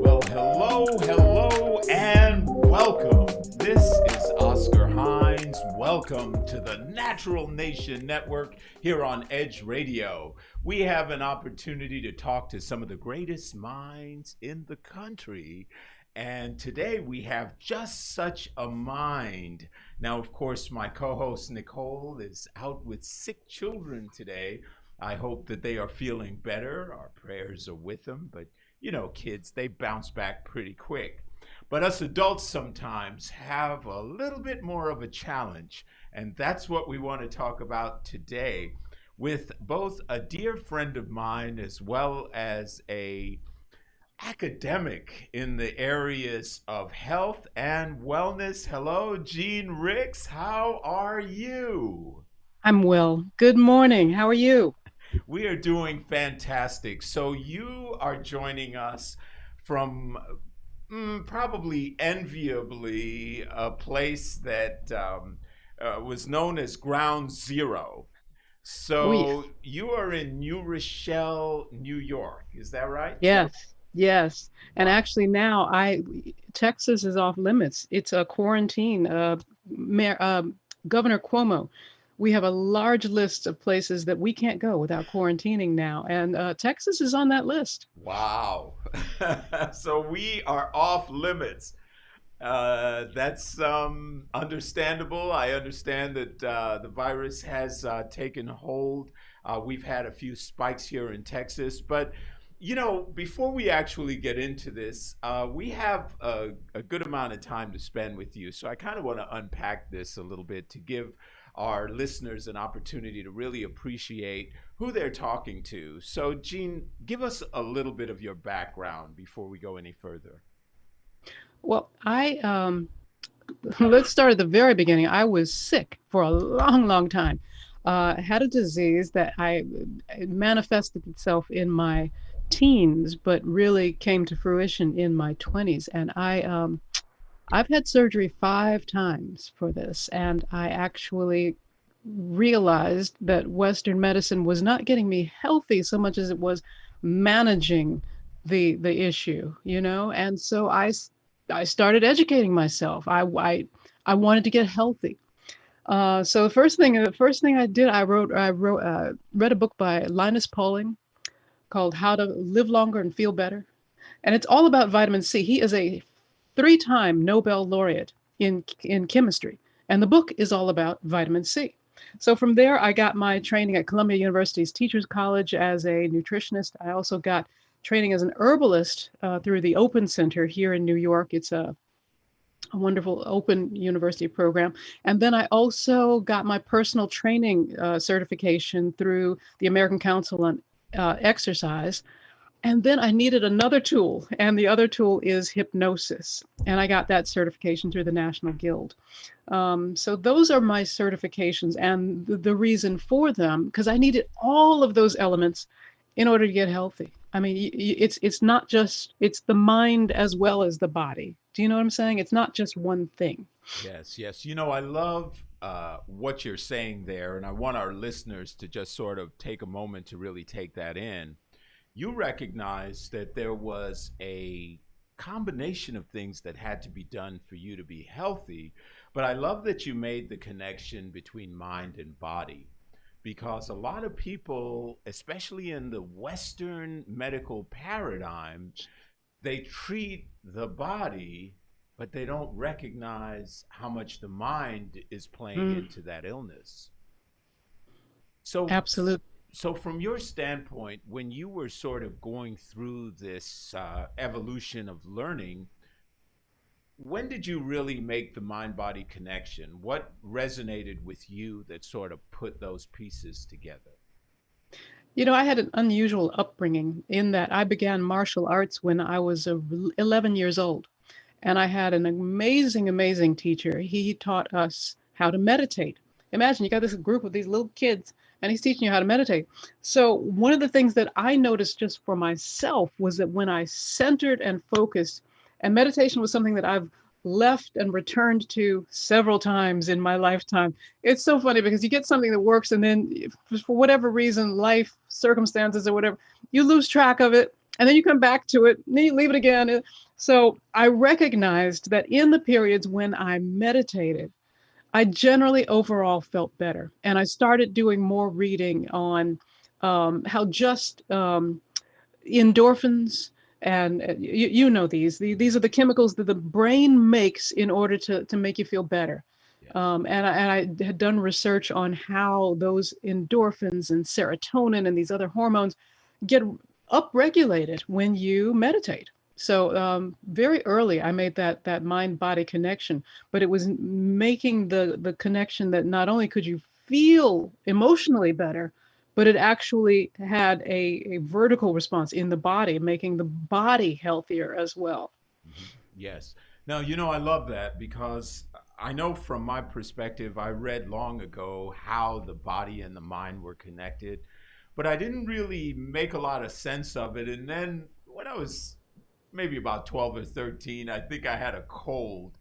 Well, hello, and welcome. This is Oscar Hines. Welcome to the Natural Nation Network here on Edge Radio. We have an opportunity to talk to some of the greatest minds in the country. And today we have just such a mind. Now, of course, my co-host Nicole is out with sick children today. I hope that they are feeling better. Our prayers are with them, but you know, kids, they bounce back pretty quick. But us adults sometimes have a little bit more of a challenge, and that's what we want to talk about today with both a dear friend of mine as well as a academic in the areas of health and wellness. Hello, Jean Ricks. How are you? I'm well. Good morning. How are you? We are doing fantastic. So you are joining us from probably enviably a place that was known as Ground Zero. Oh, yeah. So you are in New Rochelle, New York. Is that right? Yes, yes. And Wow. actually now Texas is off limits. It's a quarantine. Governor Cuomo, we have a large list of places that we can't go without quarantining now. And Texas is on that list. Wow. So we are off limits. That's understandable. I understand that the virus has taken hold. We've had a few spikes here in Texas. But, you know, before we actually get into this, we have a good amount of time to spend with you. So I kind of want to unpack this a little bit to give our listeners an opportunity to really appreciate who they're talking to. So, Jean, give us a little bit of your background before we go any further. Well, I let's start at the very beginning. I was sick for a long, long time. I had a disease that it manifested itself in my teens, but really came to fruition in my 20s. And I've had surgery 5 times for this, and I actually realized that Western medicine was not getting me healthy so much as it was managing the issue, you know. And so I started educating myself. I wanted to get healthy. So the first thing I did, read a book by Linus Pauling called How to Live Longer and Feel Better, and it's all about vitamin C. He is a 3-time Nobel laureate in chemistry, and the book is all about vitamin C. So from there, I got my training at Columbia University's Teachers College as a nutritionist. I also got training as an herbalist through the Open Center here in New York. It's a wonderful open university program. And then I also got my personal training certification through the American Council on Exercise. And then I needed another tool, and the other tool is hypnosis. And I got that certification through the National Guild. So those are my certifications, and the reason for them, because I needed all of those elements in order to get healthy. I mean, it's not just, it's the mind as well as the body. Do you know what I'm saying? It's not just one thing. Yes, yes. You know, I love what you're saying there, and I want our listeners to just sort of take a moment to really take that in. You recognize that there was a combination of things that had to be done for you to be healthy, but I love that you made the connection between mind and body because a lot of people, especially in the Western medical paradigm, they treat the body, but they don't recognize how much the mind is playing Mm, into that illness. So, absolutely. so from your standpoint, when you were sort of going through this evolution of learning, when did you really make the mind body connection? What resonated with you that sort of put those pieces together? I had an unusual upbringing in that I began martial arts when I was 11 years old. And I had an amazing, amazing teacher. He taught us how to meditate. Imagine you got this group of these little kids and he's teaching you how to meditate. So, one of the things that I noticed just for myself was that when I centered and focused, and meditation was something that I've left and returned to several times in my lifetime. It's so funny because you get something that works and then for whatever reason, life, circumstances, or whatever, you lose track of it and then you come back to it and then you leave it again. So I recognized that in the periods when I meditated, I generally overall felt better. And I started doing more reading on how just endorphins, and you know these are the chemicals that the brain makes in order to make you feel better. Yes. And I had done research on how those endorphins and serotonin and these other hormones get upregulated when you meditate. So very early, I made that mind-body connection, but it was making the connection that not only could you feel emotionally better, but it actually had a vertical response in the body, making the body healthier as well. Mhm. Yes. Now, I love that because I know from my perspective, I read long ago how the body and the mind were connected, but I didn't really make a lot of sense of it. And then when I was maybe about 12 or 13, I think I had a cold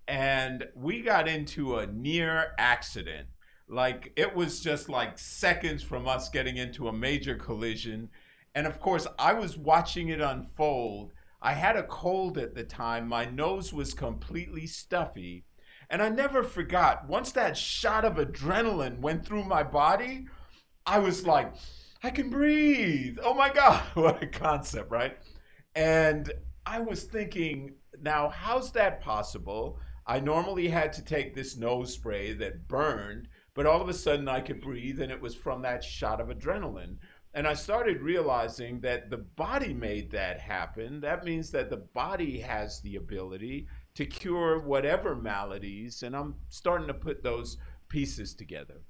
and we got into a near accident. Like it was just like seconds from us getting into a major collision. And of course, I was watching it unfold. I had a cold at the time. My nose was completely stuffy. And I never forgot, once that shot of adrenaline went through my body, I was like, I can breathe. Oh my God, what a concept, right? And I was thinking, now, how's that possible? I normally had to take this nose spray that burned, but all of a sudden I could breathe, and it was from that shot of adrenaline. And I started realizing that the body made that happen. That means that the body has the ability to cure whatever maladies, and I'm starting to put those pieces together.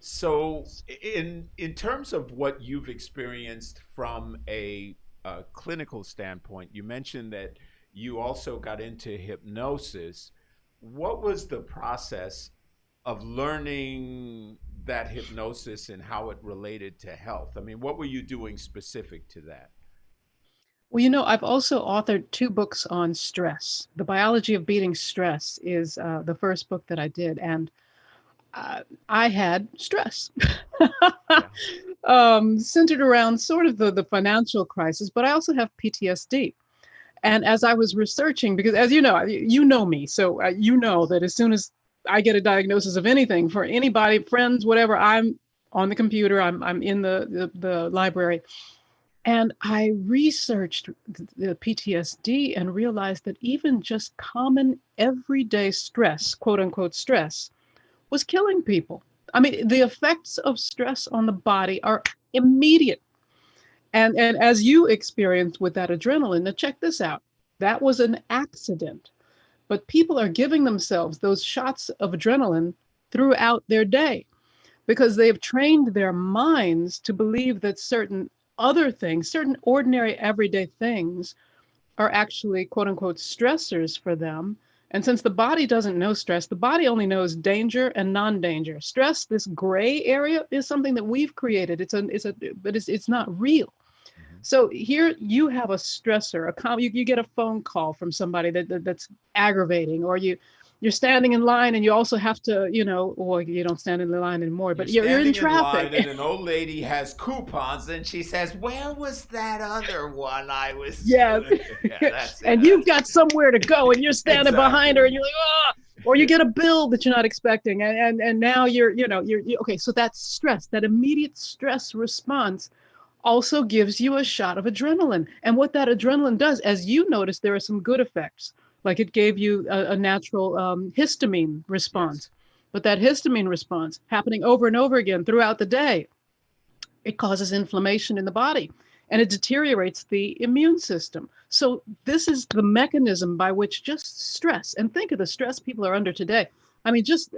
So, in terms of what you've experienced from a clinical standpoint, you mentioned that you also got into hypnosis. What was the process of learning that hypnosis and how it related to health? I mean, what were you doing specific to that? Well, I've also authored two books on stress. The Biology of Beating Stress is the first book that I did, and I had stress. Yeah. Centered around sort of the financial crisis, but I also have PTSD. And as I was researching, because as you know me, so you know that as soon as I get a diagnosis of anything for anybody, friends, whatever, I'm on the computer, I'm in the library. And I researched the PTSD and realized that even just common everyday stress, quote unquote stress, was killing people. I mean, the effects of stress on the body are immediate. And as you experienced with that adrenaline, now check this out. That was an accident. But people are giving themselves those shots of adrenaline throughout their day because they've trained their minds to believe that certain other things, certain ordinary everyday things, are actually quote unquote stressors for them. And since the body doesn't know stress, the body only knows danger and non-danger. Stress, this gray area, is something that we've created. But it's not real. Mhm. So here you have a stressor, you get a phone call from somebody that's aggravating, or you're standing in line and you also have to, or you don't stand in the line anymore, You're but you're in standing in line, and traffic. an old lady has coupons, and she says, "Where was that other one I was?" Yes. Yeah, that's it. And you've got somewhere to go and you're standing behind her Exactly. and you're like, ah, or you get a bill that you're not expecting. And now okay. So that's stress, that immediate stress response also gives you a shot of adrenaline. And what that adrenaline does, as you notice, there are some good effects. Like it gave you a natural histamine Yes. response. But that histamine response happening over and over again throughout the day, it causes inflammation in the body. and it deteriorates the immune system. So this is the mechanism by which just stress, and think of the stress people are under today. I mean, just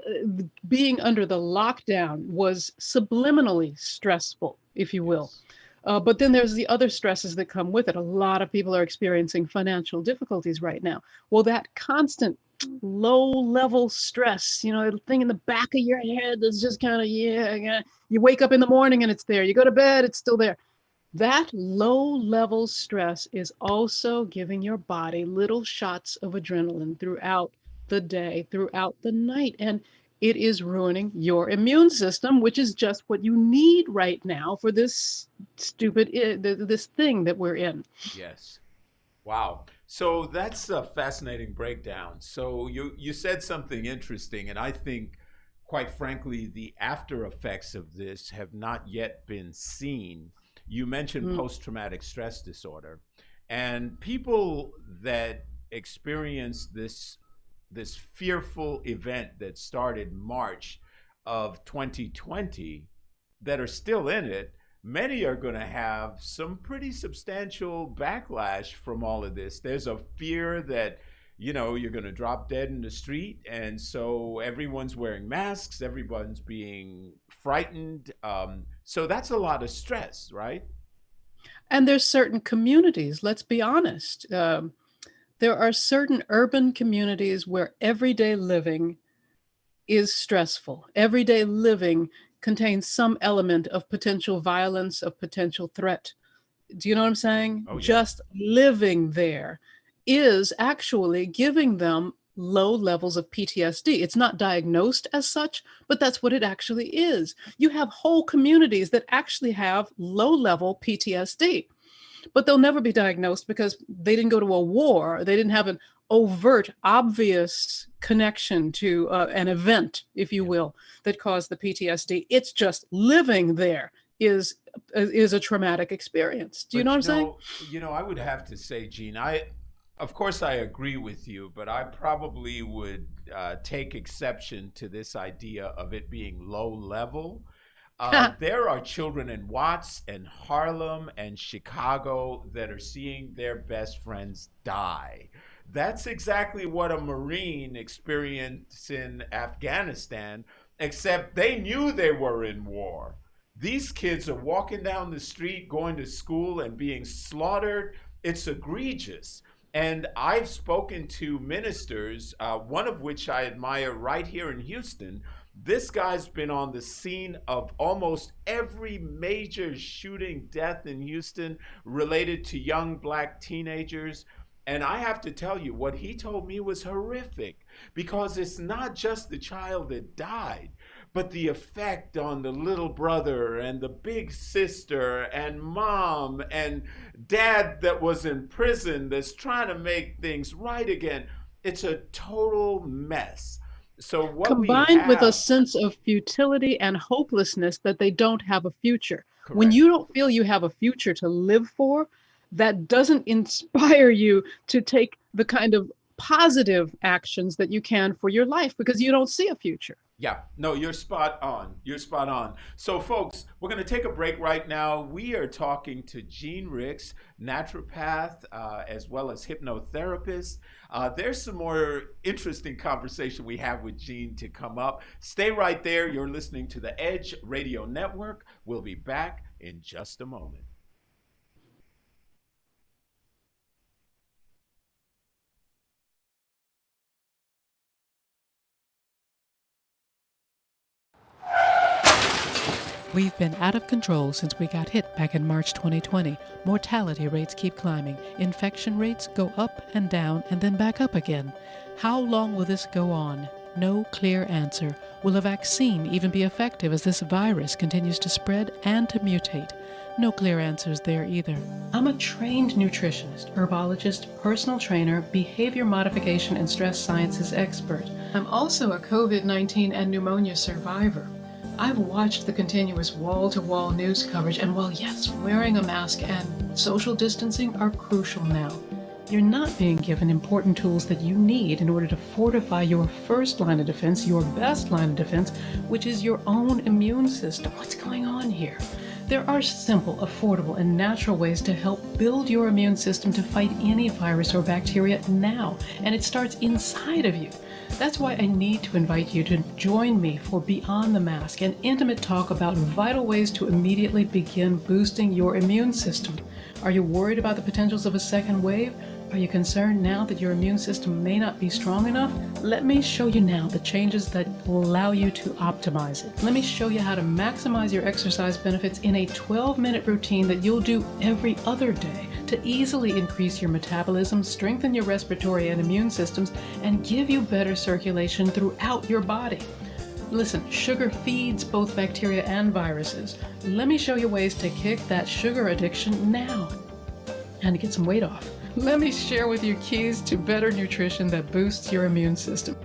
being under the lockdown was subliminally stressful, if you will. Yes. But then there's the other stresses that come with it. A lot of people are experiencing financial difficulties right now. Well, that constant low level stress, the thing in the back of your head that's just kind of, yeah, you wake up in the morning and it's there. You go to bed, it's still there. That low level stress is also giving your body little shots of adrenaline throughout the day, throughout the night. And it is ruining your immune system, which is just what you need right now for this this thing that we're in. Yes. Wow. So that's a fascinating breakdown. So you said something interesting, and I think, quite frankly, the after effects of this have not yet been seen. You mentioned post-traumatic stress disorder, and people that experience this fearful event that started March of 2020 that are still in it, many are going to have some pretty substantial backlash from all of this. There's a fear that, you're going to drop dead in the street. And so everyone's wearing masks, everyone's being frightened. So that's a lot of stress, right? And there's certain communities, let's be honest. There are certain urban communities where everyday living is stressful. Everyday living contains some element of potential violence, of potential threat. Do you know what I'm saying? Oh, yeah. Just living there is actually giving them low levels of PTSD. It's not diagnosed as such, but that's what it actually is. You have whole communities that actually have low level PTSD, but they'll never be diagnosed because they didn't go to a war. They didn't have an overt, obvious connection to an event, if you will, that caused the PTSD. It's just living there is a traumatic experience. Do you know what I'm saying? I would have to say, Jean, of course I agree with you, but I probably would take exception to this idea of it being low level. There are children in Watts and Harlem and Chicago that are seeing their best friends die. That's exactly what a Marine experienced in Afghanistan, except they knew they were in war. These kids are walking down the street, going to school, and being slaughtered. It's egregious. And I've spoken to ministers, one of which I admire right here in Houston. This guy's been on the scene of almost every major shooting death in Houston related to young black teenagers. And I have to tell you, what he told me was horrific, because it's not just the child that died, but the effect on the little brother and the big sister and mom and dad that was in prison that's trying to make things right again. It's a total mess. So what combined with a sense of futility and hopelessness that they don't have a future. Correct. When you don't feel you have a future to live for, that doesn't inspire you to take the kind of positive actions that you can for your life, because you don't see a future. Yeah, no, you're spot on. You're spot on. So, folks, we're going to take a break right now. We are talking to Jean Ricks, naturopath, as well as hypnotherapist. There's some more interesting conversation we have with Jean to come up. Stay right there. You're listening to the Edge Radio Network. We'll be back in just a moment. We've been out of control since we got hit back in March 2020. Mortality rates keep climbing. Infection rates go up and down and then back up again. How long will this go on? No clear answer. Will a vaccine even be effective as this virus continues to spread and to mutate? No clear answers there either. I'm a trained nutritionist, herbologist, personal trainer, behavior modification and stress sciences expert. I'm also a COVID-19 and pneumonia survivor. I've watched the continuous wall-to-wall news coverage, and while yes, wearing a mask and social distancing are crucial now, you're not being given important tools that you need in order to fortify your first line of defense, your best line of defense, which is your own immune system. What's going on here? There are simple, affordable, and natural ways to help build your immune system to fight any virus or bacteria now, and it starts inside of you. That's why I need to invite you to join me for Beyond the Mask, an intimate talk about vital ways to immediately begin boosting your immune system. Are you worried about the potentials of a second wave? Are you concerned now that your immune system may not be strong enough? Let me show you now the changes that will allow you to optimize it. Let me show you how to maximize your exercise benefits in a 12-minute routine that you'll do every other day to easily increase your metabolism, strengthen your respiratory and immune systems, and give you better circulation throughout your body. Listen, sugar feeds both bacteria and viruses. Let me show you ways to kick that sugar addiction now and to get some weight off. Let me share with you keys to better nutrition that boosts your immune system.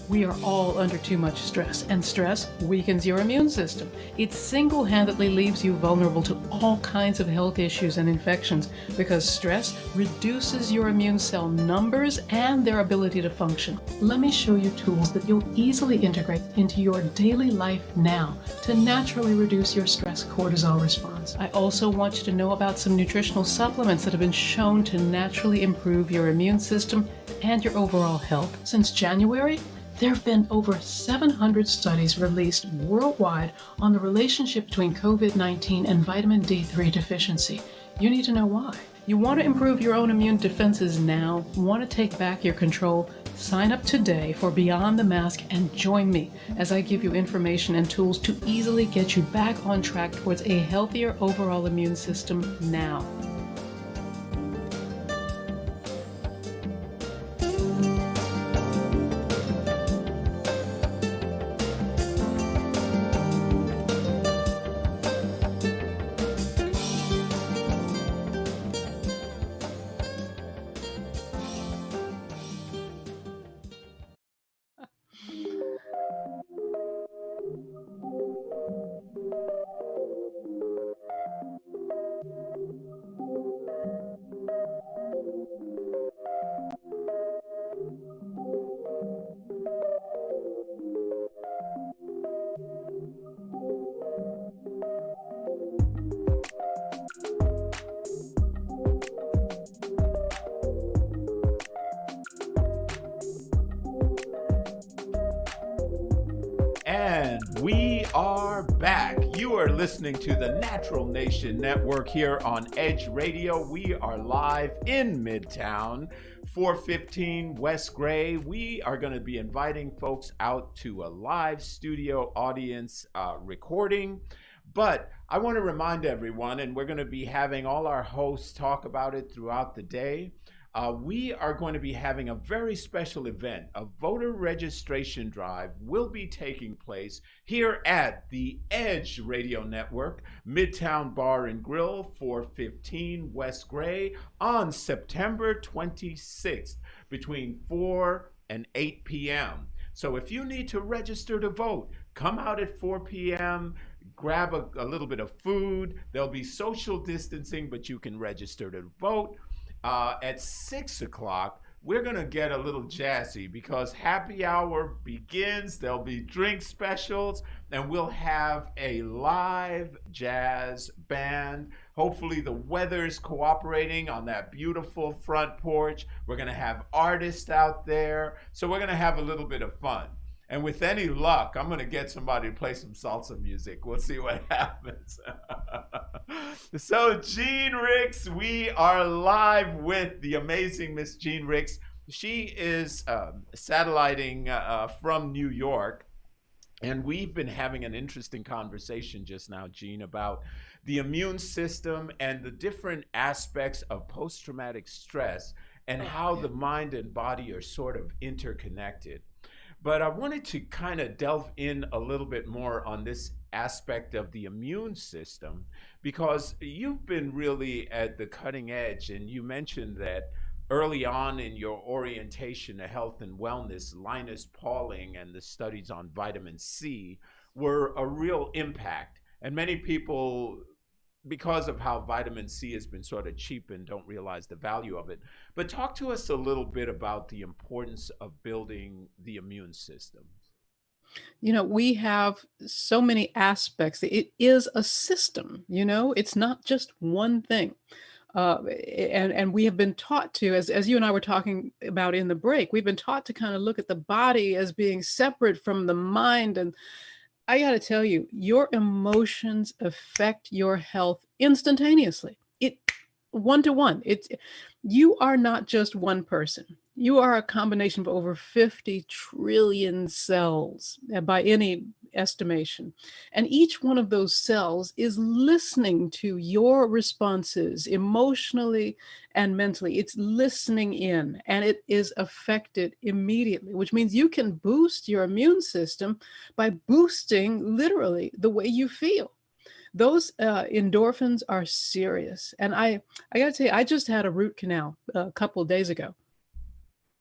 We are all under too much stress, and stress weakens your immune system. It single-handedly leaves you vulnerable to all kinds of health issues and infections because stress reduces your immune cell numbers and their ability to function. Let me show you tools that you'll easily integrate into your daily life now to naturally reduce your stress cortisol response. I also want you to know about some nutritional supplements that have been shown to naturally improve your immune system and your overall health. Since January, there have been over 700 studies released worldwide on the relationship between COVID-19 and vitamin D3 deficiency. You need to know why. You want to improve your own immune defenses now, want to take back your control? Sign up today for Beyond the Mask and join me as I give you information and tools to easily get you back on track towards a healthier overall immune system now. And we are back. You are listening to the Natural Nation Network here on Edge Radio. We are live in Midtown, 415 West Gray. We are going to be inviting folks out to a live studio audience recording. But I want to remind everyone, and we're going to be having all our hosts talk about it throughout the day. We are going to be having a very special event. A voter registration drive will be taking place here at the Edge Radio Network, Midtown Bar and Grill, 415 West Gray, on September 26th between 4 and 8 p.m. So if you need to register to vote, come out at 4 p.m., grab a little bit of food. There'll be social distancing, but you can register to vote. At 6 o'clock, we're going to get a little jazzy because happy hour begins. There'll be drink specials, and we'll have a live jazz band. Hopefully the weather's cooperating on that beautiful front porch. We're going to have artists out there. So we're going to have a little bit of fun. And with any luck, I'm going to get somebody to play some salsa music. We'll see what happens. So Jean Ricks, we are live with the amazing Miss Jean Ricks. She is satelliting from New York. And we've been having an interesting conversation just now, Jean, about the immune system and the different aspects of post-traumatic stress and how the mind and body are sort of interconnected. But I wanted to kind of delve in a little bit more on this aspect of the immune system, because you've been really at the cutting edge, and you mentioned that early on in your orientation to health and wellness, Linus Pauling and the studies on vitamin C were a real impact. And many people, because of how vitamin C has been sort of cheapened, don't realize the value of it. But talk to us a little bit about the importance of building the immune system. We have so many aspects. It is a system, it's not just one thing. And we have been taught to, as you and I were talking about in the break, we've been taught to kind of look at the body as being separate from the mind. And I got to tell you, your emotions affect your health instantaneously. It one to one. You are not just one person. You are a combination of over 50 trillion cells by any estimation. And each one of those cells is listening to your responses emotionally and mentally. It's listening in and it is affected immediately, which means you can boost your immune system by boosting literally the way you feel. Those endorphins are serious. And I got to tell you, I just had a root canal a couple of days ago.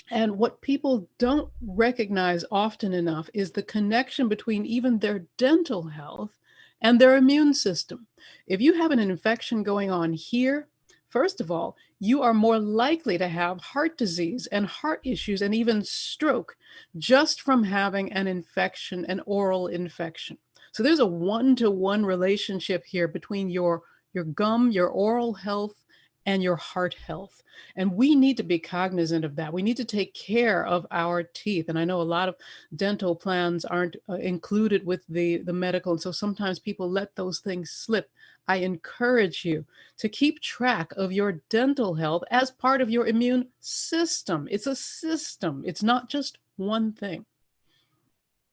And what people don't recognize often enough is the connection between even their dental health and their immune system. If you have an infection going on here, first of all, you are more likely to have heart disease and heart issues and even stroke just from having an infection, an oral infection. So there's a one-to-one relationship here between your gum, your oral health, and your heart health. And we need to be cognizant of that. We need to take care of our teeth. And I know a lot of dental plans aren't included with the medical. And so sometimes people let those things slip. I encourage you to keep track of your dental health as part of your immune system. It's a system. It's not just one thing.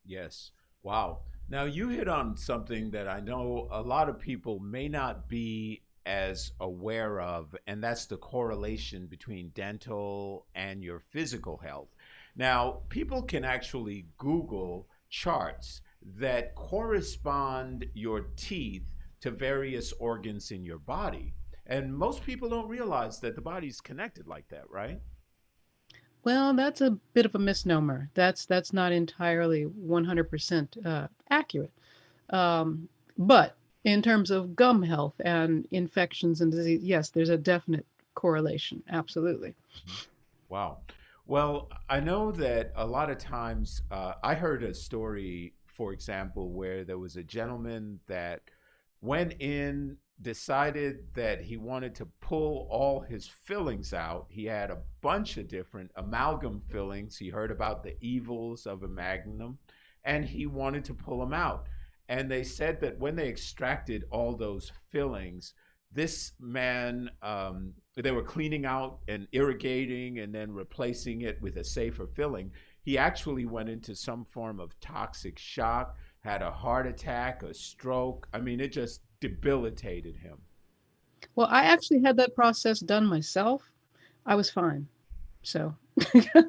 Yes. Wow. Now, you hit on something that I know a lot of people may not be as aware of, and that's the correlation between dental and your physical health. Now, people can actually Google charts that correspond your teeth to various organs in your body. And most people don't realize that the body's connected like that, right? Well, that's a bit of a misnomer. That's not entirely 100% accurate. But in terms of gum health and infections and disease, yes, there's a definite correlation. Absolutely. Wow. Well, I know that a lot of times, I heard a story, for example, where there was a gentleman that went in, decided that he wanted to pull all his fillings out. He had a bunch of different amalgam fillings. He heard about the evils of amalgam and he wanted to pull them out. And they said that when they extracted all those fillings, this man, they were cleaning out and irrigating and then replacing it with a safer filling. He actually went into some form of toxic shock, had a heart attack, a stroke. I mean, it just debilitated him. Well, I actually had that process done myself. I was fine. So,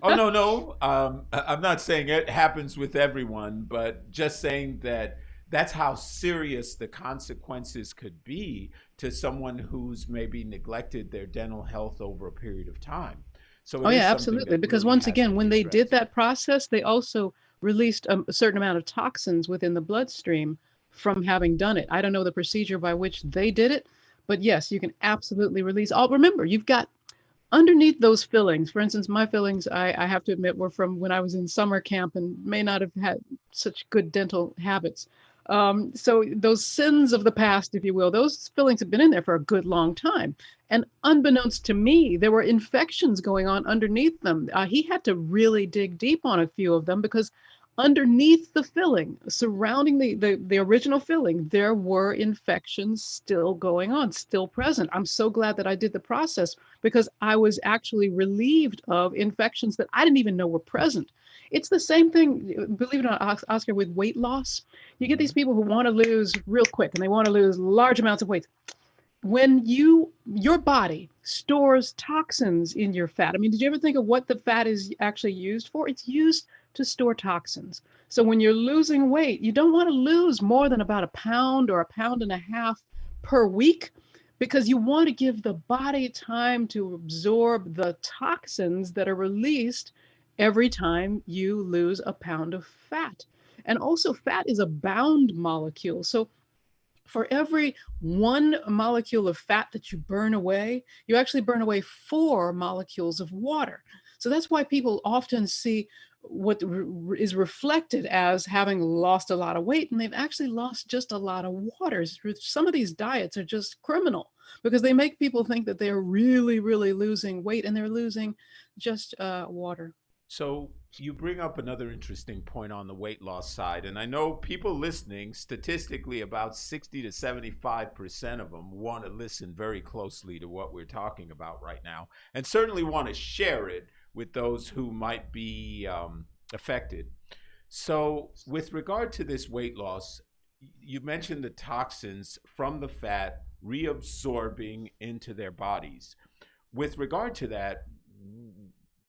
Oh, no, no. I'm not saying it happens with everyone, but just saying that that's how serious the consequences could be to someone who's maybe neglected their dental health over a period of time. So oh it is yeah, something absolutely. that Because really once has to again, be when they did addressed. that process, they also released a certain amount of toxins within the bloodstream from having done it. I don't know the procedure by which they did it, but yes, you can absolutely release all. Remember, you've got underneath those fillings, for instance, my fillings, I have to admit, were from when I was in summer camp and may not have had such good dental habits. So those sins of the past, if you will, those fillings have been in there for a good long time. And unbeknownst to me, there were infections going on underneath them. He had to really dig deep on a few of them because underneath the filling, surrounding the original filling, there were infections still going on, still present. I'm so glad that I did the process because I was actually relieved of infections that I didn't even know were present. It's the same thing, believe it or not, Oscar, with weight loss. You get these Mhm. people who want to lose real quick and they want to lose large amounts of weight. When your body stores toxins in your fat. I mean, did you ever think of what the fat is actually used for? It's used to store toxins. So when you're losing weight, you don't want to lose more than about a pound or a pound and a half per week because you want to give the body time to absorb the toxins that are released every time you lose a pound of fat. And also, fat is a bound molecule. So for every one molecule of fat that you burn away, you actually burn away 4 molecules of water. So that's why people often see is reflected as having lost a lot of weight, and they've actually lost just a lot of water. Some of these diets are just criminal because they make people think that they're really, really losing weight, and they're losing just water. So you bring up another interesting point on the weight loss side. And I know people listening, statistically, about 60 to 75% of them want to listen very closely to what we're talking about right now, and certainly want to share it with those who might be affected. So with regard to this weight loss, you mentioned the toxins from the fat reabsorbing into their bodies. With regard to that,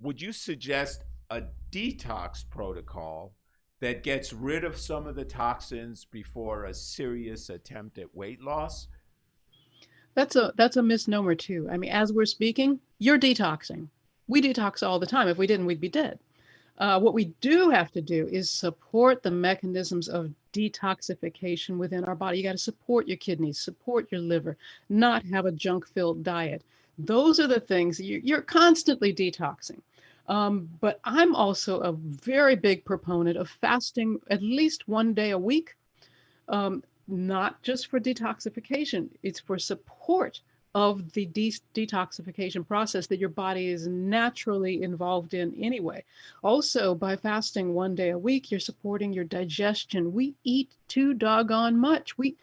would you suggest a detox protocol that gets rid of some of the toxins before a serious attempt at weight loss? That's a misnomer too. I mean, as we're speaking, you're detoxing. We detox all the time. If we didn't, we'd be dead. What we do have to do is support the mechanisms of detoxification within our body. You got to support your kidneys, support your liver, not have a junk-filled diet. Those are the things you're constantly detoxing. But I'm also a very big proponent of fasting at least one day a week, not just for detoxification. It's for support of the detoxification process that your body is naturally involved in anyway. Also, by fasting one day a week, you're supporting your digestion. We eat too doggone much. We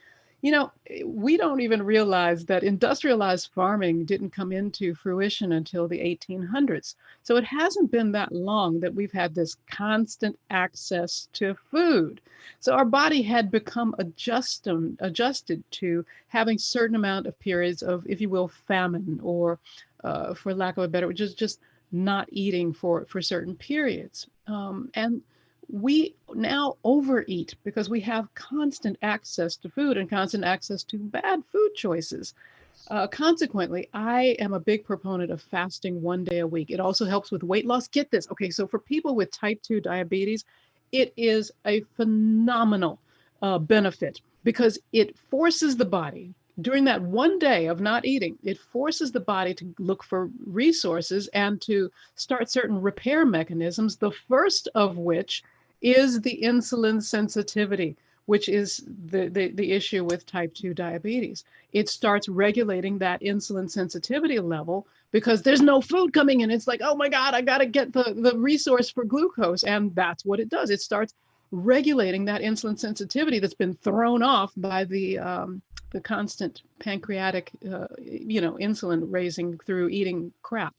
don't even realize that industrialized farming didn't come into fruition until the 1800s. So it hasn't been that long that we've had this constant access to food. So our body had become adjusted to having certain amount of periods of, if you will, famine, or for lack of a better, just not eating for certain periods. And we now overeat because we have constant access to food and constant access to bad food choices. Consequently, I am a big proponent of fasting one day a week. It also helps with weight loss. Get this. Okay, so for people with type 2 diabetes, it is a phenomenal benefit because it forces the body, during that one day of not eating, it forces the body to look for resources and to start certain repair mechanisms, the first of which is the insulin sensitivity, which is the issue with type 2 diabetes. It starts regulating that insulin sensitivity level because there's no food coming in. It's like, oh my God, I got to get the resource for glucose. And that's what it does. It starts regulating that insulin sensitivity that's been thrown off by the constant pancreatic, insulin raising through eating crap.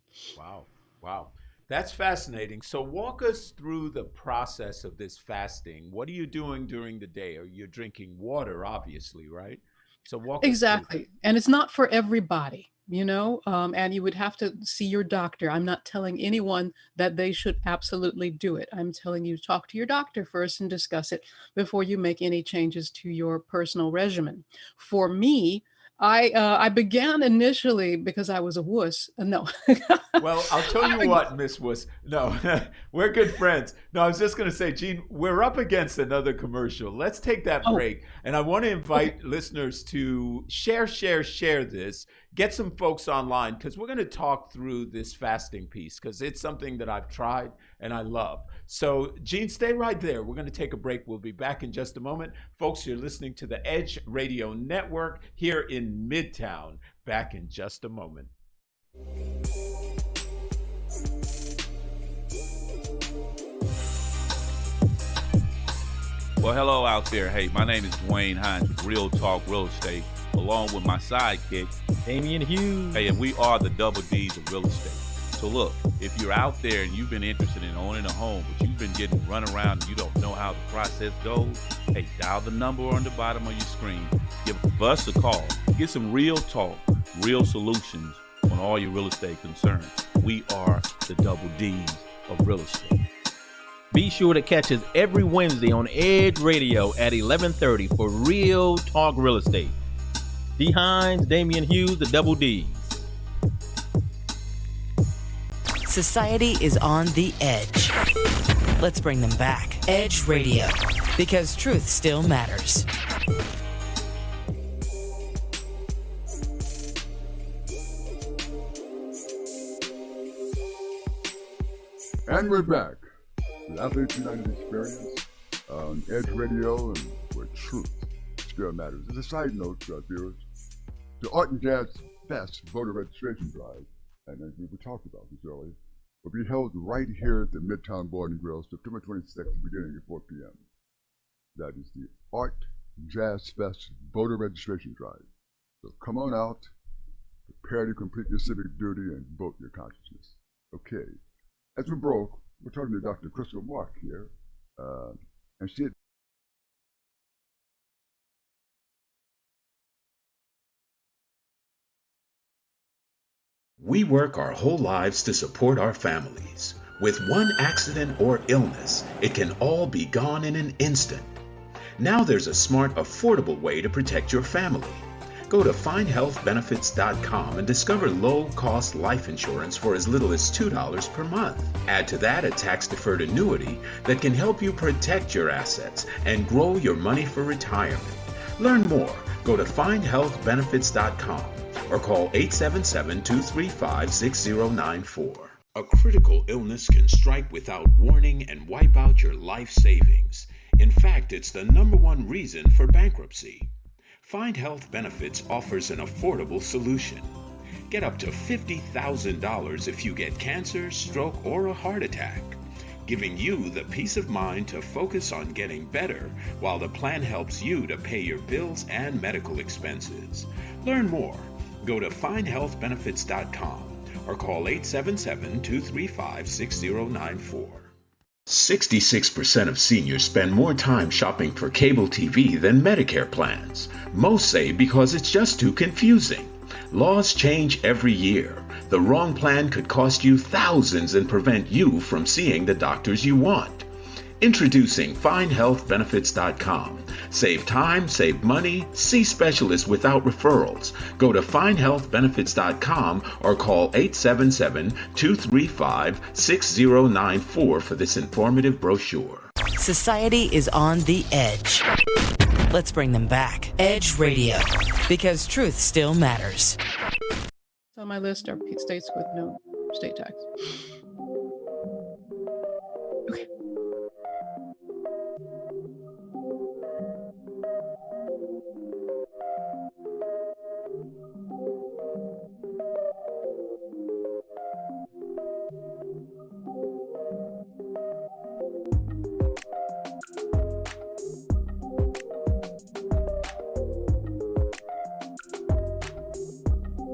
Wow. That's fascinating. So walk us through the process of this fasting. What are you doing during the day? You're drinking water, obviously, right? So walk Exactly. us through And it's not for everybody, and you would have to see your doctor. I'm not telling anyone that they should absolutely do it. I'm telling you, talk to your doctor first and discuss it before you make any changes to your personal regimen. For me, I began initially because I was a wuss. No. Well, I'll tell you what, Miss Wuss. No, we're good friends. No, I was just going to say, Jean, we're up against another commercial. Let's take that break. And I want to invite listeners to share this. Get some folks online because we're going to talk through this fasting piece because it's something that I've tried and I love. So, Jean, stay right there. We're going to take a break. We'll be back in just a moment. Folks, you're listening to the Edge Radio Network here in Midtown. Back in just a moment. Well, hello out there. Hey, my name is Dwayne Hines with Real Talk Real Estate, along with my sidekick, Damian Hughes. Hey, and we are the double D's of real estate. So look, if you're out there and you've been interested in owning a home, but you've been getting run around and you don't know how the process goes, hey, dial the number on the bottom of your screen. Give us a call. Get some real talk, real solutions on all your real estate concerns. We are the double D's of real estate. Be sure to catch us every Wednesday on Edge Radio at 11:30 for Real Talk Real Estate. D. Hines, Damian Hughes, the double D's. Society is on the edge. Let's bring them back. Edge Radio, because truth still matters. And we're back. The Athletes United Experience on Edge Radio, and where truth still matters. As a side note, viewers, the Art and Jazz Fest voter registration drive, and as we talked about this earlier, will be held right here at the Midtown Bar and Grill, September 26th, beginning at 4 p.m. That is the Art Jazz Fest voter registration drive. So come on out, prepare to complete your civic duty, and vote your consciousness. Okay, as we broke, we're talking to Dr. Crystal Mark here, and she had We work our whole lives to support our families. With one accident or illness, it can all be gone in an instant. Now there's a smart, affordable way to protect your family. Go to findhealthbenefits.com and discover low-cost life insurance for as little as $2 per month. Add to that a tax-deferred annuity that can help you protect your assets and grow your money for retirement. Learn more. Go to findhealthbenefits.com or call 877-235-6094. A critical illness can strike without warning and wipe out your life savings. In fact, it's the #1 reason for bankruptcy. Find Health Benefits offers an affordable solution. Get up to $50,000 if you get cancer, stroke, or a heart attack, giving you the peace of mind to focus on getting better while the plan helps you to pay your bills and medical expenses. Learn more. Go to findhealthbenefits.com or call 877-235-6094. 66% of seniors spend more time shopping for cable TV than Medicare plans. Most say because it's just too confusing. Laws change every year. The wrong plan could cost you thousands and prevent you from seeing the doctors you want. Introducing FindHealthBenefits.com. Save time, save money, see specialists without referrals. Go to FindHealthBenefits.com or call 877-235-6094 for this informative brochure. Society is on the edge. Let's bring them back. Edge Radio, because truth still matters. On my list are states with no state tax. Okay.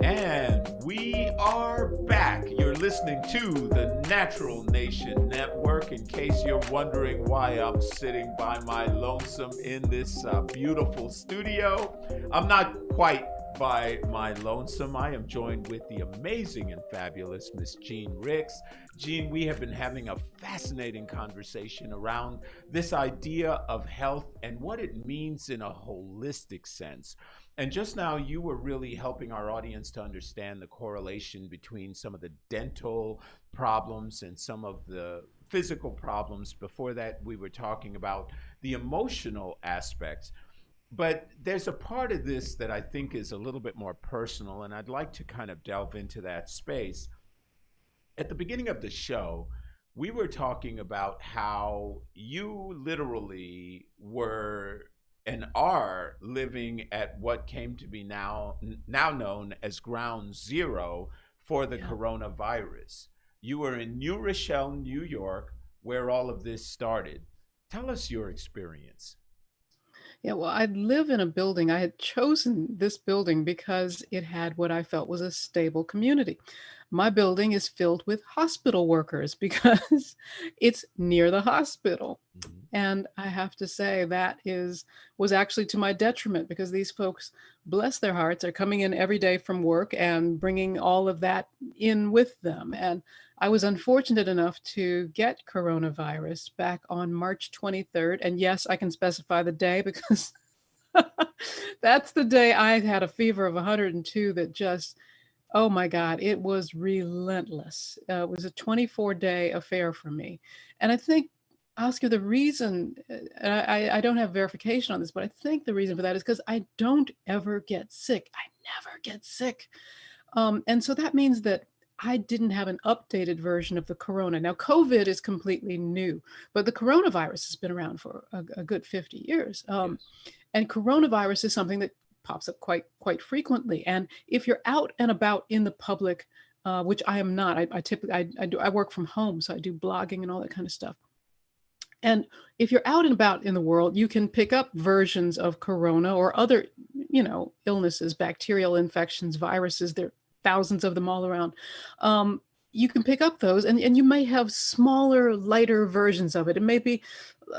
And we are back. You're listening to the Natural Nation Network. In case you're wondering why I'm sitting by my lonesome in this beautiful studio, I'm not quite by my lonesome. I am joined with the amazing and fabulous Miss Jean Ricks. Jean, we have been having a fascinating conversation around this idea of health and what it means in a holistic sense. And just now, you were really helping our audience to understand the correlation between some of the dental problems and some of the physical problems. Before that, we were talking about the emotional aspects. But there's a part of this that I think is a little bit more personal, and I'd like to kind of delve into that space. At the beginning of the show, we were talking about how you literally were and are living at what came to be now known as ground zero for the coronavirus. You were in New Rochelle, New York, where all of this started. Tell us your experience. Yeah, well, I live in a building. I had chosen this building because it had what I felt was a stable community. My building is filled with hospital workers because it's near the hospital. Mhm. And I have to say that was actually to my detriment because these folks, bless their hearts, are coming in every day from work and bringing all of that in with them. And I was unfortunate enough to get coronavirus back on March 23rd. And yes, I can specify the day because that's the day I had a fever of 102 that just, oh my God, it was relentless. It was a 24-day affair for me. And I think, Oscar, the reason, and I don't have verification on this, but I think the reason for that is because I don't ever get sick. I never get sick. And so that means that I didn't have an updated version of the corona. Now, COVID is completely new, but the coronavirus has been around for a good 50 years. And coronavirus is something that pops up quite frequently. And if you're out and about in the public, which I am not, I typically I work from home, so I do blogging and all that kind of stuff. And if you're out and about in the world, you can pick up versions of corona or other, illnesses, bacterial infections, viruses. There are thousands of them all around. You can pick up those, and you may have smaller, lighter versions of it. It may be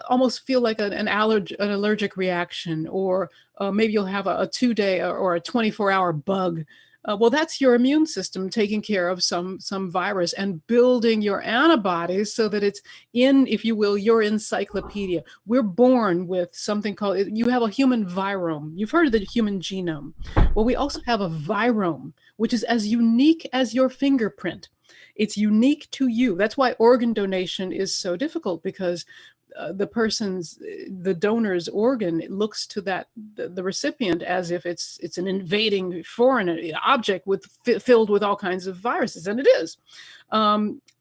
almost feel like an allergic reaction, or maybe you'll have a 2-day or a 24-hour bug. Well, that's your immune system taking care of some virus and building your antibodies so that it's in, if you will, your encyclopedia. We're born with something called, you have a human virome. You've heard of the human genome. Well, we also have a virome, which is as unique as your fingerprint. It's unique to you. That's why organ donation is so difficult, because the donor's organ looks to the recipient as if it's an invading foreign object filled with all kinds of viruses, and it is.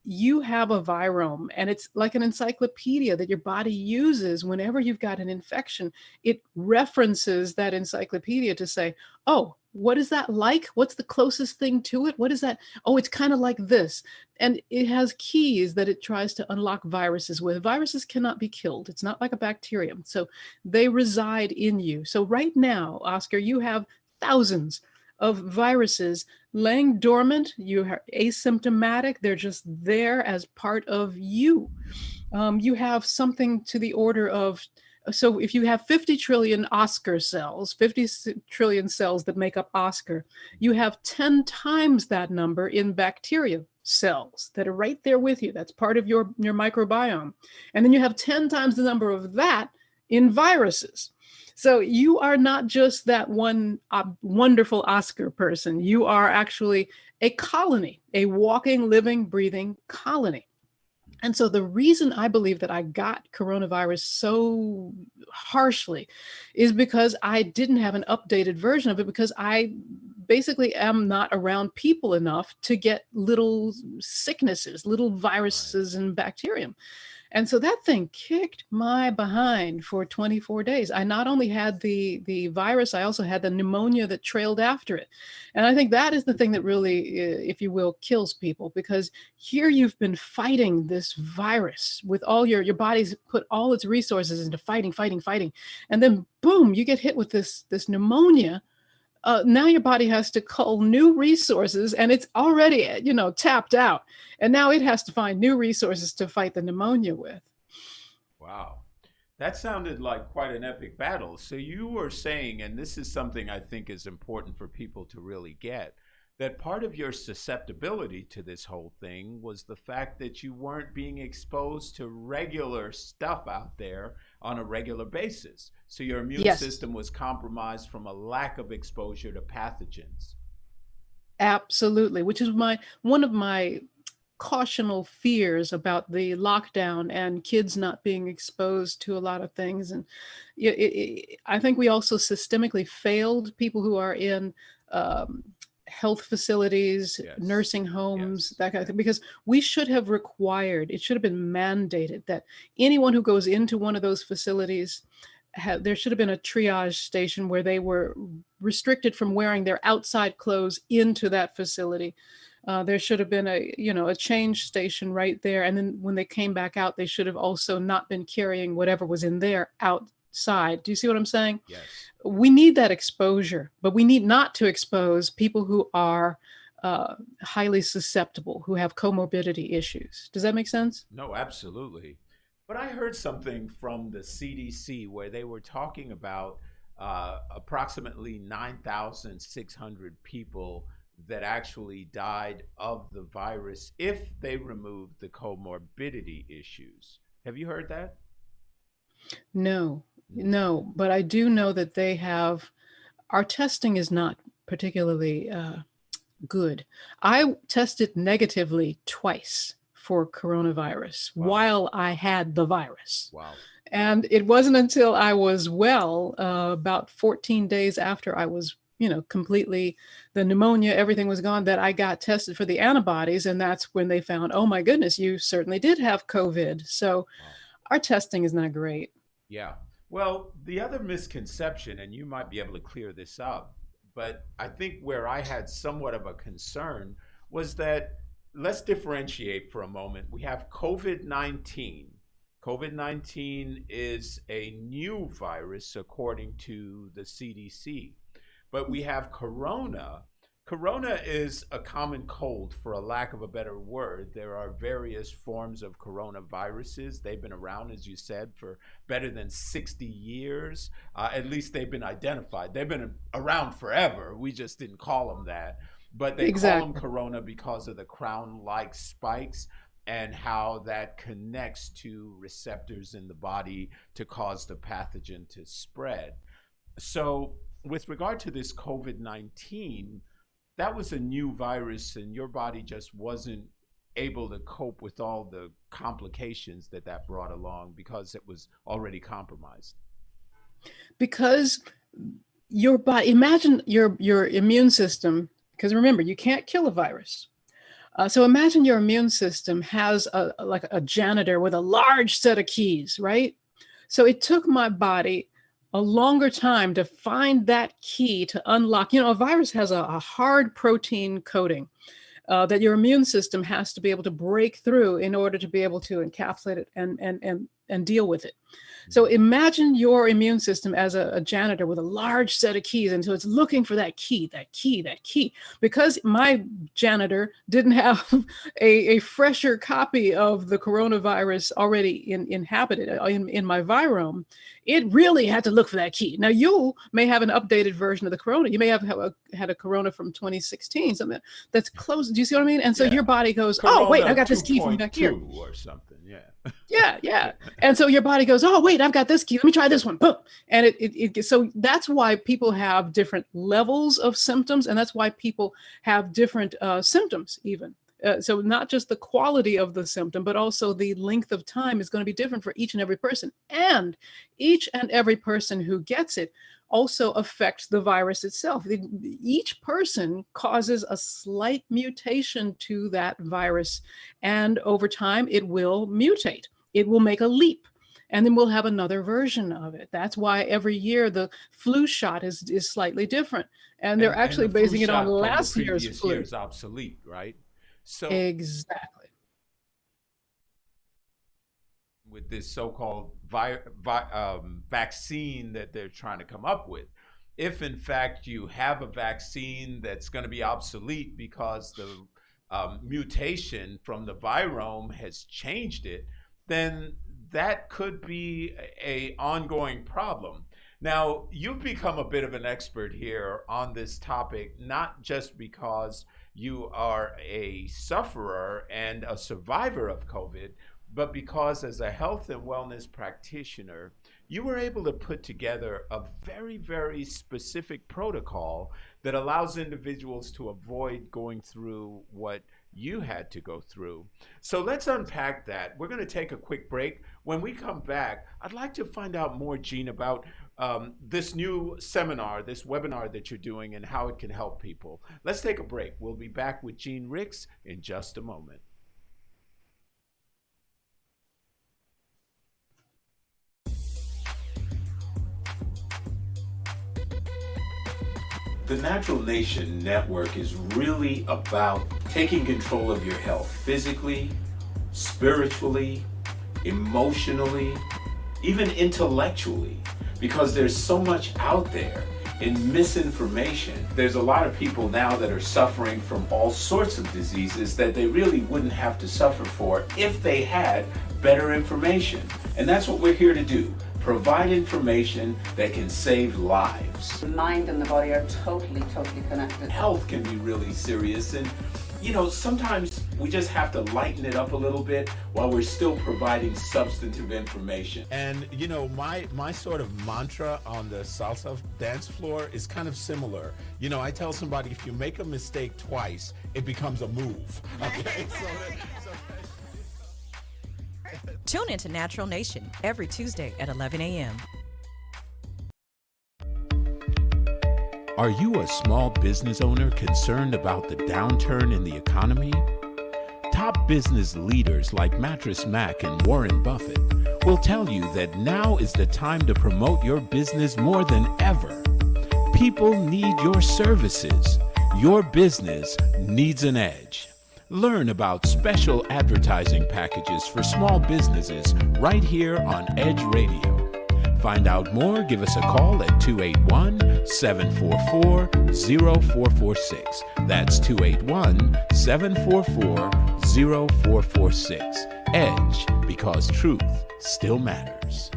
You have a virome, and it's like an encyclopedia that your body uses whenever you've got an infection. It references that encyclopedia to say, oh, what is that like? What's the closest thing to it? What is that? Oh, it's kind of like this. And it has keys that it tries to unlock viruses with. Viruses cannot be killed. It's not like a bacterium. So they reside in you. So right now, Oscar, you have thousands of viruses laying dormant. You are asymptomatic. They're just there as part of you. You have something to the order of, so if you have 50 trillion Oscar cells, 50 trillion cells that make up Oscar, you have 10 times that number in bacteria cells that are right there with you. That's part of your microbiome. And then you have 10 times the number of that in viruses. So you are not just that one wonderful Oscar person. You are actually a colony, a walking, living, breathing colony. And so the reason I believe that I got coronavirus so harshly is because I didn't have an updated version of it, because I basically am not around people enough to get little sicknesses, little viruses and bacterium. And so that thing kicked my behind for 24 days. I not only had the virus, I also had the pneumonia that trailed after it. And I think that is the thing that really, if you will, kills people, because here you've been fighting this virus with all your body's put all its resources into fighting. And then boom, you get hit with this pneumonia. Now your body has to cull new resources, and it's already, tapped out. And now it has to find new resources to fight the pneumonia with. Wow. That sounded like quite an epic battle. So you were saying, and this is something I think is important for people to really get, that part of your susceptibility to this whole thing was the fact that you weren't being exposed to regular stuff out there on a regular basis. So your immune system was compromised from a lack of exposure to pathogens. Absolutely, which is one of my cautional fears about the lockdown and kids not being exposed to a lot of things. And I think we also systemically failed people who are in health facilities, nursing homes, that kind of thing, because we should have required, it should have been mandated that anyone who goes into one of those facilities, there should have been a triage station where they were restricted from wearing their outside clothes into that facility. There should have been a change station right there. And then when they came back out, they should have also not been carrying whatever was in there outside. Do you see what I'm saying? Yes. We need that exposure, but we need not to expose people who are highly susceptible, who have comorbidity issues. Does that make sense? No, absolutely. But I heard something from the CDC where they were talking about approximately 9,600 people that actually died of the virus if they removed the comorbidity issues. Have you heard that? No, but I do know that our testing is not particularly good. I tested negatively twice for coronavirus while I had the virus. Wow. And it wasn't until I was well, about 14 days after I was completely, the pneumonia, everything was gone, that I got tested for the antibodies. And that's when they found, oh my goodness, you certainly did have COVID. So our testing is not great. Yeah. Well, the other misconception, and you might be able to clear this up, but I think where I had somewhat of a concern was that, let's differentiate for a moment. We have COVID-19. COVID-19 is a new virus according to the CDC, but we have corona. Corona is a common cold, for a lack of a better word. There are various forms of coronaviruses. They've been around, as you said, for better than 60 years. At least they've been identified. They've been around forever. We just didn't call them that. But they call them corona because of the crown-like spikes and how that connects to receptors in the body to cause the pathogen to spread. So with regard to this COVID-19, that was a new virus, and your body just wasn't able to cope with all the complications that brought along because it was already compromised. Because your body, imagine your immune system, because remember, you can't kill a virus. So imagine your immune system has like a janitor with a large set of keys, right? So it took my body a longer time to find that key to unlock. A virus has a hard protein coating that your immune system has to be able to break through in order to be able to encapsulate it and deal with it. So imagine your immune system as a janitor with a large set of keys. And so it's looking for that key. Because my janitor didn't have a fresher copy of the coronavirus already inhabited in my virome, it really had to look for that key. Now, you may have an updated version of the corona. You may have had a corona from 2016, something that's close. Do you see what I mean? And so your body goes, corona, oh, wait, I got this key from back here. Or something, Yeah. And so your body goes, oh, wait, I've got this key. Let me try this one. Boom. And so that's why people have different levels of symptoms. And that's why people have different symptoms even. So not just the quality of the symptom, but also the length of time is going to be different for each and every person. And each and every person who gets it also affects the virus itself. Each person causes a slight mutation to that virus. And over time, it will mutate. It will make a leap. And then we'll have another version of it. That's why every year the flu shot is slightly different. And they're actually basing it on last year's flu. Year's obsolete, right? So exactly. With this so-called vaccine that they're trying to come up with, if in fact you have a vaccine that's going to be obsolete because the mutation from the virome has changed it, then that could be an ongoing problem. Now, you've become a bit of an expert here on this topic, not just because you are a sufferer and a survivor of COVID, but because as a health and wellness practitioner, you were able to put together a very, very specific protocol that allows individuals to avoid going through what you had to go through. So let's unpack that. We're going to take a quick break. When we come back, I'd like to find out more, Jean, about this new seminar, this webinar that you're doing and how it can help people. Let's take a break. We'll be back with Jean Ricks in just a moment. The Natural Nation Network is really about taking control of your health physically, spiritually, emotionally, even intellectually, because there's so much out there in misinformation. There's a lot of people now that are suffering from all sorts of diseases that they really wouldn't have to suffer for if they had better information. And that's what we're here to do. Provide information that can save lives. The mind and the body are totally connected. Health can be really serious, and sometimes we just have to lighten it up a little bit while we're still providing substantive information. And my sort of mantra on the salsa dance floor is kind of similar. I tell somebody, if you make a mistake twice, it becomes a move. Okay. Tune into Natural Nation every Tuesday at 11 a.m. Are you a small business owner concerned about the downturn in the economy? Top business leaders like Mattress Mac and Warren Buffett will tell you that now is the time to promote your business more than ever. People need your services. Your business needs an edge. Learn about special advertising packages for small businesses right here on Edge Radio. Find out more, give us a call at 281-744-0446. That's 281-744-0446. Edge, because truth still matters.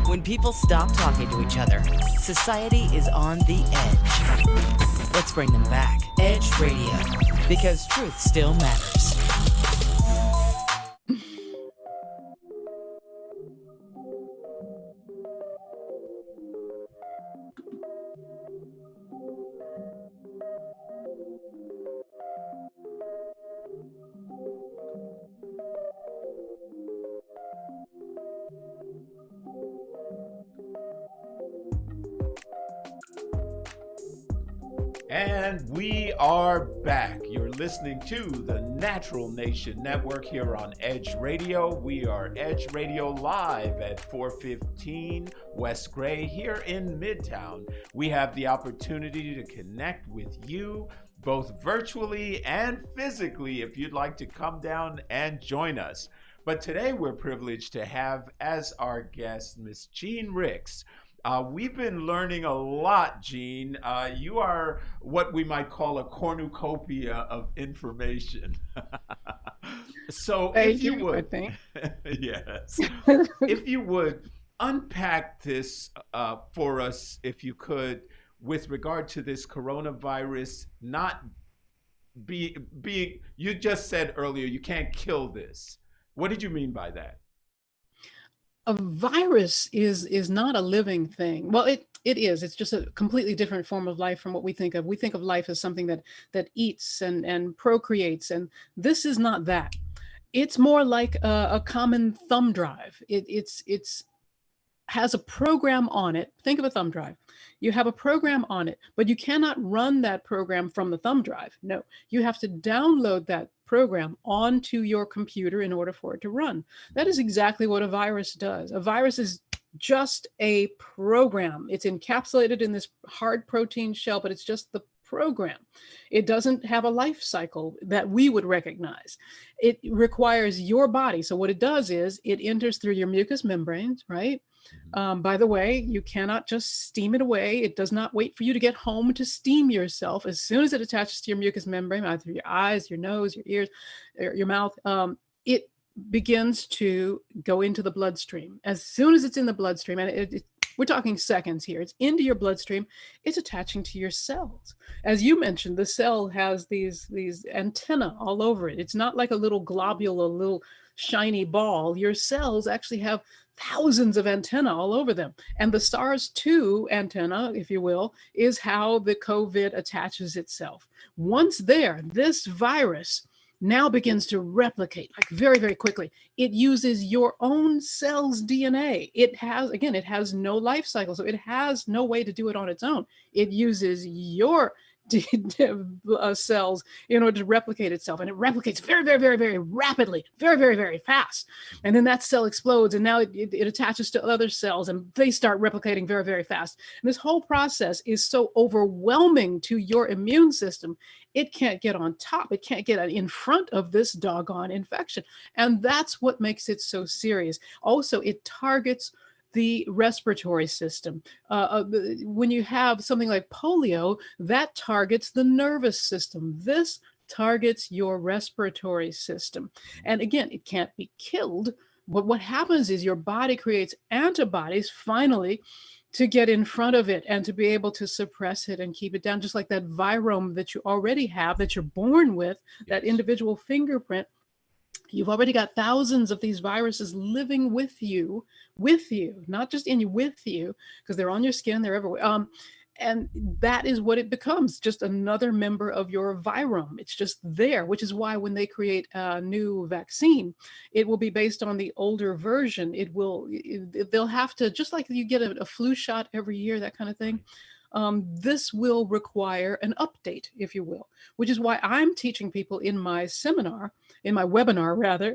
When people stop talking to each other, society is on the edge. Let's bring them back. Edge Radio, because truth still matters. And we are back. You're listening to the Natural Nation Network here on Edge Radio. We are Edge Radio live at 415 West Gray here in Midtown. We have the opportunity to connect with you both virtually and physically if you'd like to come down and join us. But today we're privileged to have as our guest Miss Jean Ricks. We've been learning a lot, Jean. You are what we might call a cornucopia of information. So if you would, yes, if you would unpack this for us, if you could, with regard to this coronavirus not being, you just said earlier, you can't kill this. What did you mean by that? A virus is not a living thing. Well, it is. It's just a completely different form of life from what we think of. We think of life as something that eats and procreates, and this is not that. It's more like a common thumb drive. It's has a program on it. Think of a thumb drive. You have a program on it, but you cannot run that program from the thumb drive. No, you have to download that program onto your computer in order for it to run. That is exactly what a virus does. A virus is just a program. It's encapsulated in this hard protein shell, but it's just the program. It doesn't have a life cycle that we would recognize. It requires your body. So what it does is it enters through your mucous membranes, right? By the way, you cannot just steam it away. It does not wait for you to get home to steam yourself. As soon as it attaches to your mucous membrane, either through your eyes, your nose, your ears, your mouth, it begins to go into the bloodstream. As soon as it's in the bloodstream, and we're talking seconds here, it's into your bloodstream, it's attaching to your cells. As you mentioned, the cell has these antennae all over it. It's not like a little globule, a little shiny ball. Your cells actually have thousands of antennae all over them. And the SARS-2 antenna, if you will, is how the COVID attaches itself. Once there, this virus now begins to replicate like very, very quickly. It uses your own cell's DNA. It has no life cycle, so it has no way to do it on its own. It uses your cells in order to replicate itself. And it replicates very, very, very, very rapidly, very, very, very fast. And then that cell explodes, and now it attaches to other cells, and they start replicating very, very fast. And this whole process is so overwhelming to your immune system, it can't get on top. It can't get in front of this doggone infection. And that's what makes it so serious. Also, it targets the respiratory system. When you have something like polio, that targets the nervous system. This targets your respiratory system. And again, it can't be killed, but what happens is your body creates antibodies finally to get in front of it and to be able to suppress it and keep it down, just like that virome that you already have, that you're born with, that individual fingerprint. You've already got thousands of these viruses living with you, not just in you, with you, because they're on your skin, they're everywhere. And that is what it becomes, just another member of your virome. It's just there, which is why when they create a new vaccine, it will be based on the older version. They'll have to, just like you get a flu shot every year, that kind of thing. This will require an update, if you will, which is why I'm teaching people in my webinar rather,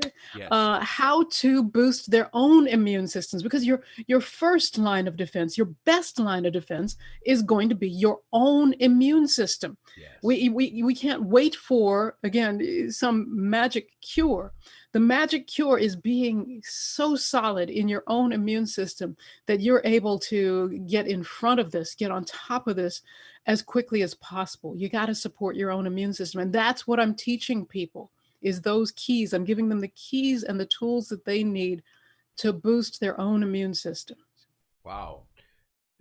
how to boost their own immune systems, because your first line of defense, your best line of defense is going to be your own immune system. Yes. We can't wait for, again, some magic cure. The magic cure is being so solid in your own immune system that you're able to get in front of this, get on top of this as quickly as possible. You got to support your own immune system. And that's what I'm teaching people, is those keys. I'm giving them the keys and the tools that they need to boost their own immune system. Wow.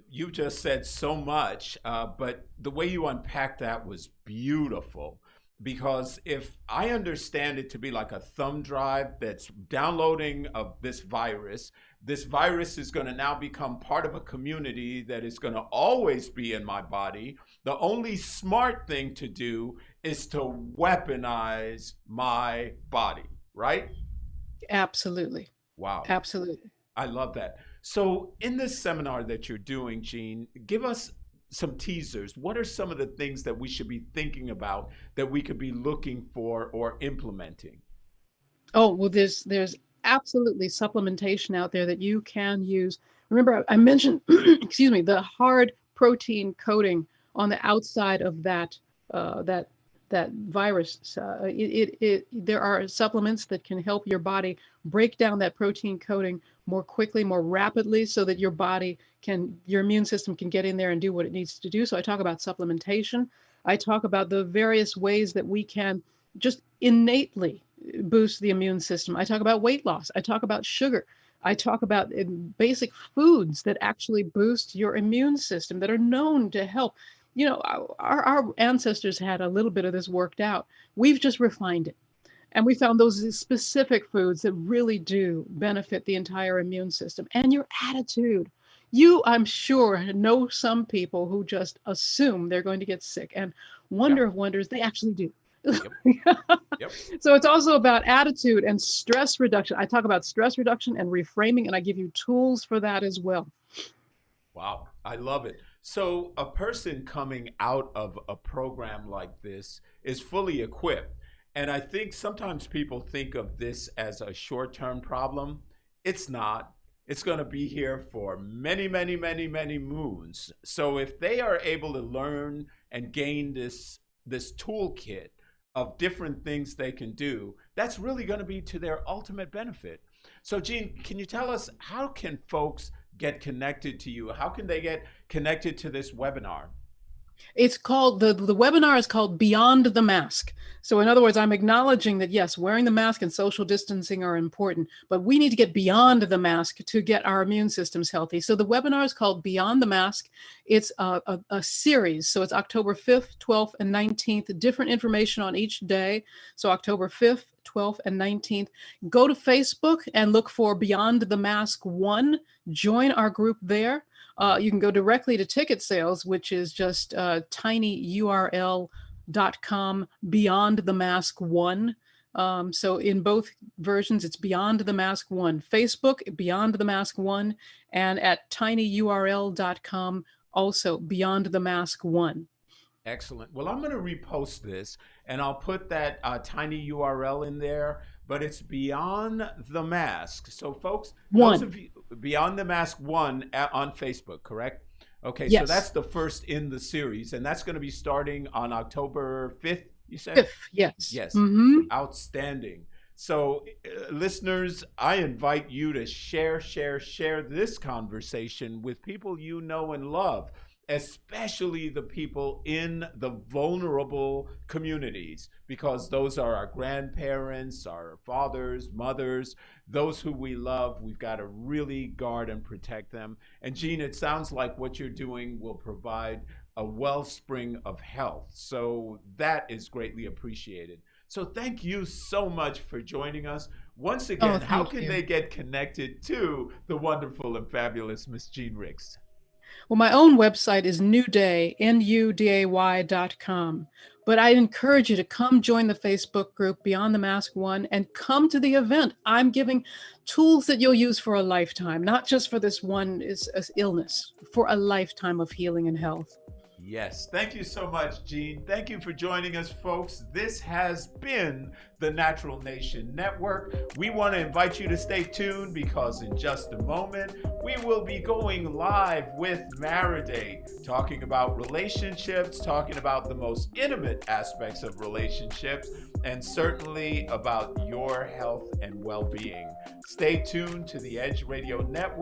You just said so much, but the way you unpacked that was beautiful. Because if I understand it to be like a thumb drive that's downloading of this virus is going to now become part of a community that is going to always be in my body. The only smart thing to do is to weaponize my body, right? Absolutely. Wow. Absolutely. I love that. So in this seminar that you're doing, Jean, give us some teasers. What are some of the things that we should be thinking about that we could be looking for or implementing? Oh, well, there's absolutely supplementation out there that you can use. Remember, I mentioned, excuse me, the hard protein coating on the outside of that virus. There are supplements that can help your body break down that protein coating more quickly, more rapidly, so that your immune system can get in there and do what it needs to do. So I talk about supplementation. I talk about the various ways that we can just innately boost the immune system. I talk about weight loss. I talk about sugar. I talk about basic foods that actually boost your immune system, that are known to help. You know, our ancestors had a little bit of this worked out. We've just refined it. And we found those specific foods that really do benefit the entire immune system. And your attitude. You, I'm sure, know some people who just assume they're going to get sick. And wonder of wonders, they actually do. Yep. So it's also about attitude and stress reduction. I talk about stress reduction and reframing, and I give you tools for that as well. Wow, I love it. So a person coming out of a program like this is fully equipped. And I think sometimes people think of this as a short-term problem. It's not. It's going to be here for many, many, many, many moons. So if they are able to learn and gain this toolkit of different things they can do, that's really going to be to their ultimate benefit. So Jean, can you tell us, how can folks get connected to you? How can they get connected to this webinar? It's called, the webinar is called Beyond the Mask. So in other words, I'm acknowledging that yes, wearing the mask and social distancing are important, but we need to get beyond the mask to get our immune systems healthy. So the webinar is called Beyond the Mask. It's a series. So it's October 5th, 12th, and 19th, different information on each day. So October 5th, 12th, and 19th. Go to Facebook and look for Beyond the Mask 1. Join our group there. You can go directly to ticket sales, which is just tinyurl.com Beyond the Mask 1. So in both versions, it's Beyond the Mask 1. Facebook, Beyond the Mask 1, and at tinyurl.com, also Beyond the Mask 1. Excellent. Well, I'm going to repost this and I'll put that tiny URL in there, but it's Beyond the Mask. So, folks, those of you, Beyond the Mask 1 on Facebook, correct? Okay, yes. So that's the first in the series, and that's going to be starting on October 5th, you said? 5th, yes. Yes. Mm-hmm. Outstanding. So, listeners, I invite you to share this conversation with people you know and love, especially the people in the vulnerable communities, because those are our grandparents, our fathers, mothers, those who we love. We've got to really guard and protect them. And Jean, it sounds like what you're doing will provide a wellspring of health. So that is greatly appreciated. So thank you so much for joining us. Once again, how can they get connected to the wonderful and fabulous Miss Jean Ricks? Well, my own website is NUDAY, NUDAY.com. But I encourage you to come join the Facebook group Beyond the Mask 1 and come to the event. I'm giving tools that you'll use for a lifetime, not just for this one illness, for a lifetime of healing and health. Yes. Thank you so much, Jean. Thank you for joining us, folks. This has been the Natural Nation Network. We want to invite you to stay tuned because in just a moment, we will be going live with Mariday, talking about relationships, talking about the most intimate aspects of relationships, and certainly about your health and well-being. Stay tuned to the Edge Radio Network.